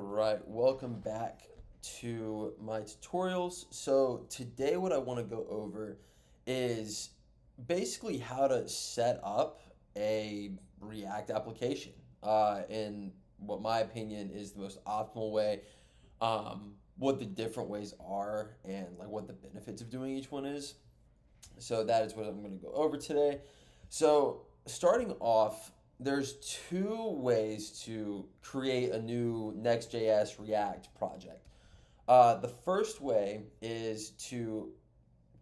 Alright, welcome back to my tutorials. So today what I want to go over is basically how to set up a React application in what my opinion is the most optimal way, what the different ways are, and like what the benefits of doing each one is. So that is what I'm going to go over today. So starting off, there's two ways to create a new Next.js React project. The first way is to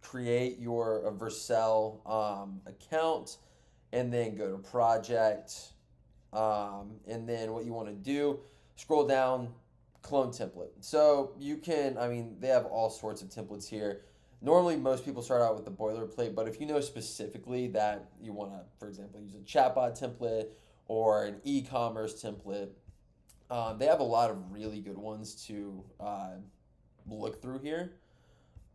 create your Vercel account and then go to project. And then what you want to do, scroll down, clone template. So you can, they have all sorts of templates here. Normally, most people start out with the boilerplate, but if you know specifically that you want to, for example, use a chatbot template or an e-commerce template, they have a lot of really good ones to look through here.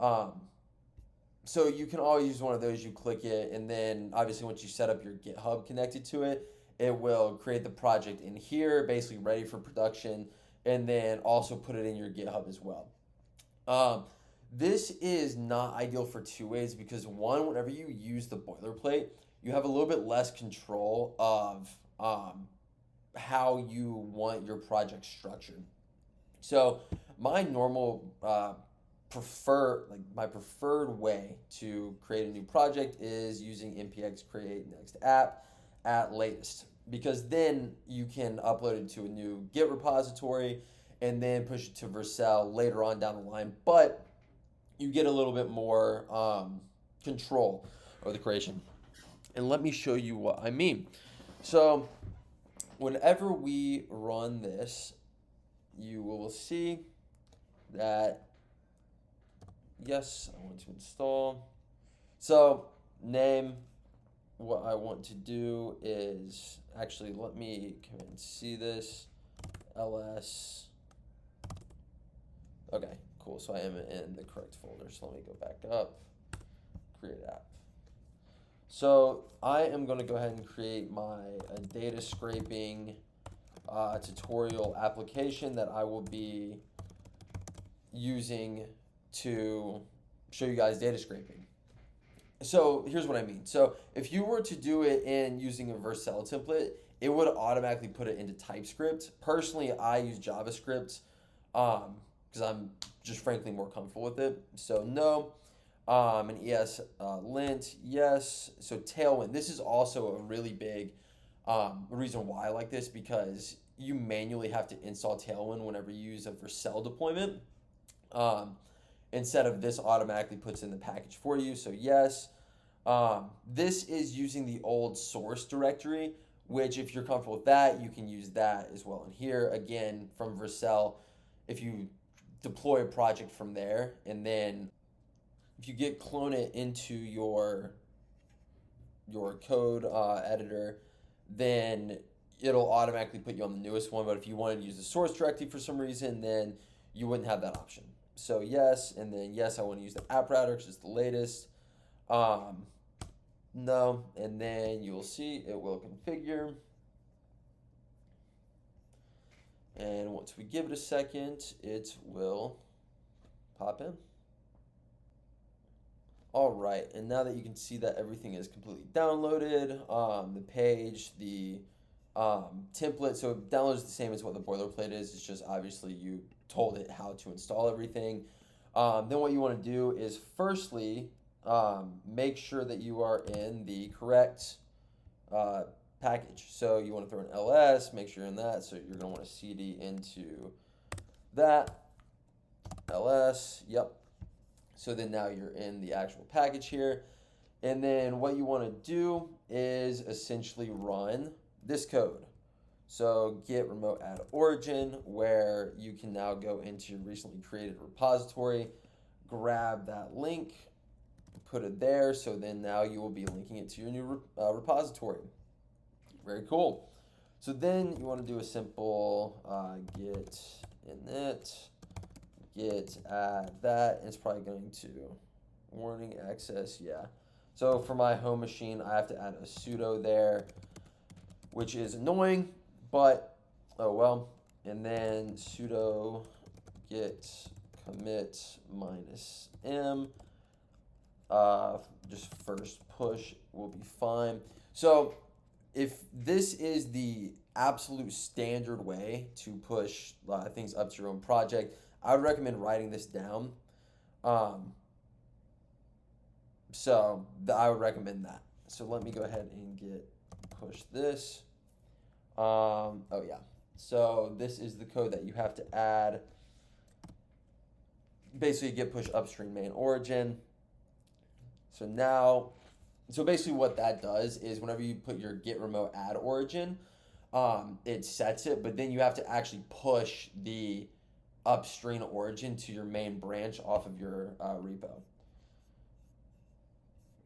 So you can always use one of those. You click it, and then obviously once you set up your GitHub connected to it, it will create the project in here, basically ready for production, and then also put it in your GitHub as well. This is not ideal for two ways because one, whenever you use the boilerplate, you have a little bit less control of how you want your project structured. So my normal my preferred way to create a new project is using npx create next app at latest, because then you can upload it to a new Git repository and then push it to Vercel later on down the line. But you get a little bit more control of the creation. And let me show you what I mean. So whenever we run this, you will see that, yes, I want to install. So name, what I want to do is, actually, let me come and see this, ls. Okay, cool, so I am in the correct folder, so let me go back up, create app. So I am going to go ahead and create my data scraping tutorial application that I will be using to show you guys data scraping. So here's what I mean. So if you were to do it in using a Vercel template, it would automatically put it into TypeScript. Personally, I use JavaScript because I'm just frankly more comfortable with it. So no. And ES lint, yes. So Tailwind, this is also a really big reason why I like this, because you manually have to install Tailwind whenever you use a Vercel deployment. Instead of this automatically puts in the package for you, so yes. This is using the old source directory, which if you're comfortable with that, you can use that as well. And here, again, from Vercel, if you deploy a project from there, and then if you clone it into your code editor, then it'll automatically put you on the newest one. But if you wanted to use the source directly for some reason, then you wouldn't have that option. So yes, and then yes, I want to use the app router because it's the latest. No, and then you'll see it will configure. And once we give it a second, it will pop in. All right, and now that you can see that everything is completely downloaded, the page, the template, so it downloads the same as what the boilerplate is. It's just obviously you told it how to install everything. Then what you want to do is firstly make sure that you are in the correct package. So you want to throw an ls, make sure you're in that. So you're going to want to cd into that ls. Yep. So then now you're in the actual package here. And then what you want to do is essentially run this code. So git remote add origin, where you can now go into your recently created repository, grab that link, put it there. So then now you will be linking it to your new repository. Very cool. So then you want to do a simple git init, git add that. It's probably going to warning access. Yeah. So for my home machine, I have to add a sudo there, which is annoying, but oh well. and then sudo git commit minus m. Just first push will be fine. So if this is the absolute standard way to push things up to your own project, I would recommend writing this down. I would recommend that. So let me go ahead and push this. Oh yeah. So this is the code that you have to add. Basically git push upstream main origin. So basically what that does is whenever you put your git remote add origin, it sets it, but then you have to actually push the upstream origin to your main branch off of your repo.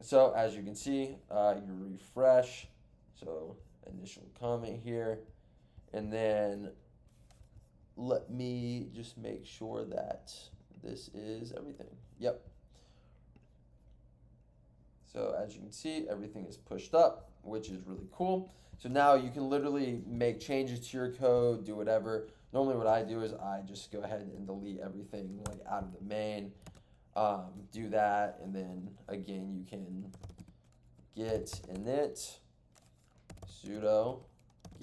So as you can see, you refresh. So initial comment here, and then let me just make sure that this is everything. Yep. So as you can see, everything is pushed up, which is really cool. So now you can literally make changes to your code, do whatever. Normally what I do is I just go ahead and delete everything like out of the main, do that, and then again you can git init sudo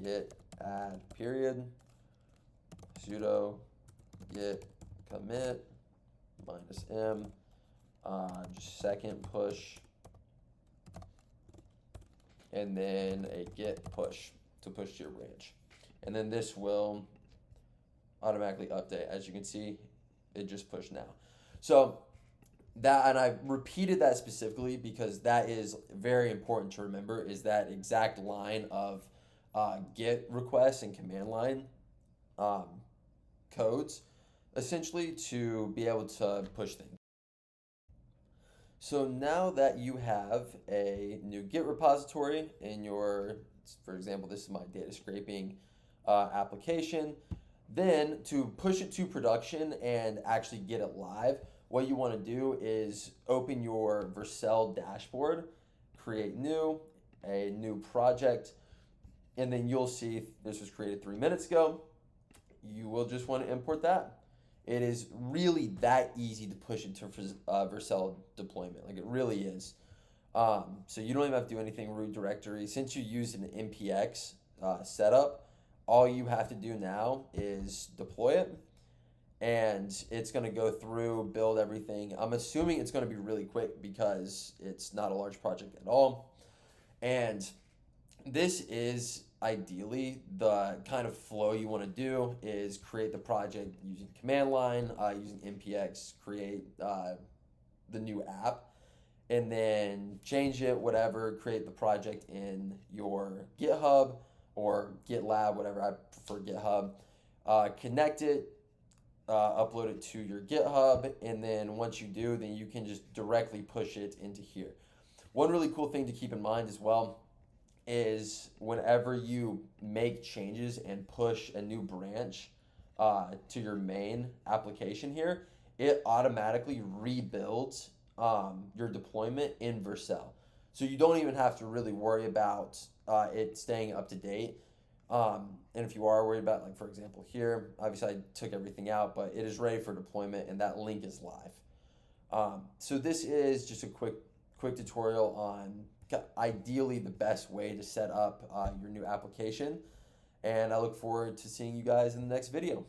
git add period sudo git commit minus m, just second push, and then a git push to push to your branch. And then this will automatically update. As you can see, it just pushed now. So that, and I repeated that specifically because that is very important to remember, is that exact line of git requests and command line codes, essentially, to be able to push things. So now that you have a new Git repository in your, for example, this is my data scraping application, then to push it to production and actually get it live, what you want to do is open your Vercel dashboard, create a new project, and then you'll see this was created 3 minutes ago. You will just want to import that. It is really that easy to push into Vercel deployment. Like, it really is. So you don't even have to do anything root directory. Since you use an npx setup, all you have to do now is deploy it, and it's going to go through, build everything. I'm assuming it's going to be really quick because it's not a large project at all. And this is ideally the kind of flow you want to do, is create the project using command line, using npx, create the new app, and then change it, whatever, create the project in your GitHub or GitLab, whatever. I prefer GitHub. Connect it, upload it to your GitHub, and then once you do, then you can just directly push it into here. One really cool thing to keep in mind as well is whenever you make changes and push a new branch to your main application here, it automatically rebuilds your deployment in Vercel. So you don't even have to really worry about it staying up to date. And if you are worried about, like, for example here, obviously I took everything out, but it is ready for deployment and that link is live. So this is just a quick tutorial on ideally the best way to set up your new application, and I look forward to seeing you guys in the next video.